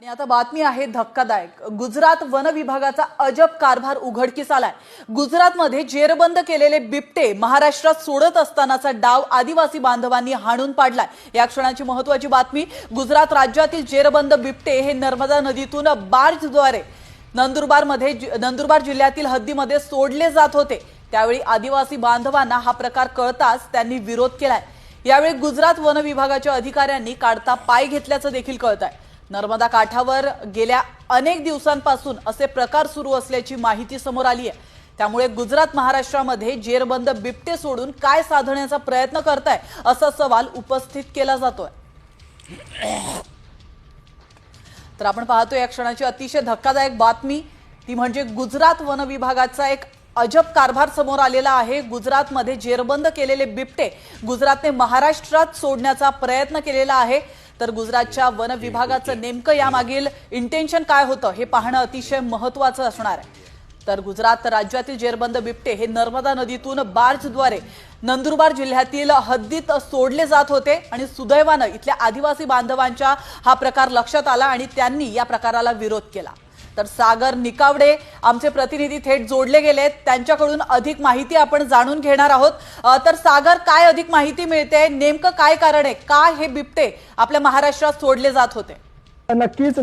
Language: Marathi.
आणि आता बातमी आहे धक्कादायक। गुजरात वन विभागाचा अजब कारभार उघडकीस आलाय। गुजरातमध्ये जेरबंद केलेले बिबटे महाराष्ट्रात सोडत असतानाचा डाव आदिवासी बांधवांनी हाणून पाडलाय। या क्षणाची महत्त्वाची बातमी, गुजरात राज्यातील जेरबंद बिबटे हे नर्मदा नदीतून बार्जद्वारे नंदुरबार जिल्ह्यातील हद्दीमध्ये सोडले जात होते। त्यावेळी आदिवासी बांधवांना हा प्रकार कळताच त्यांनी विरोध केलाय। यावेळी गुजरात वन विभागाच्या अधिकाऱ्यांनी काढता पाय घेतल्याचं देखील कळतंय। नर्मदा काठावर गेल्या अनेक दिवसांपासून असे प्रकार सुरू असल्याची माहिती समोर आली आहे। त्यामुळे गुजरात महाराष्ट्रामध्ये जेरबंद बिबटे सोडून काय साधण्याचा प्रयत्न करताय असा सवाल उपस्थित केला जातोय। तर आपण पाहतोय या क्षणाची अतिशय धक्कादायक बातमी, ती म्हणजे गुजरात वन विभागाचा एक अजब कारभार समोर आलेला आहे। गुजरातमध्ये जेरबंद केलेले बिबटे गुजरातने महाराष्ट्रात सोडण्याचा प्रयत्न केलेला आहे। तर गुजरातच्या वन विभागाचं नेमकं यामागील इंटेन्शन काय होतं हे पाहणं अतिशय महत्त्वाचं असणार आहे। तर गुजरात राज्यातील जेरबंद बिबटे हे नर्मदा नदीतून बार्जद्वारे नंदुरबार जिल्ह्यातील हद्दीत सोडले जात होते आणि सुदैवानं इथल्या आदिवासी बांधवांच्या हा प्रकार लक्षात आला आणि त्यांनी या प्रकाराला विरोध केला। तर सागर निकावडे आमचे प्रतिनिधी थेट जोडले गेलेत, त्यांच्याकडून अधिक माहिती आपण जाणून घेणार आहोत। तर सागर, काय अधिक माहिती मिळते, नेमकं काय कारण आहे, का हे बिबटे आपल्या महाराष्ट्रात सोडले जात होते? नक्कीच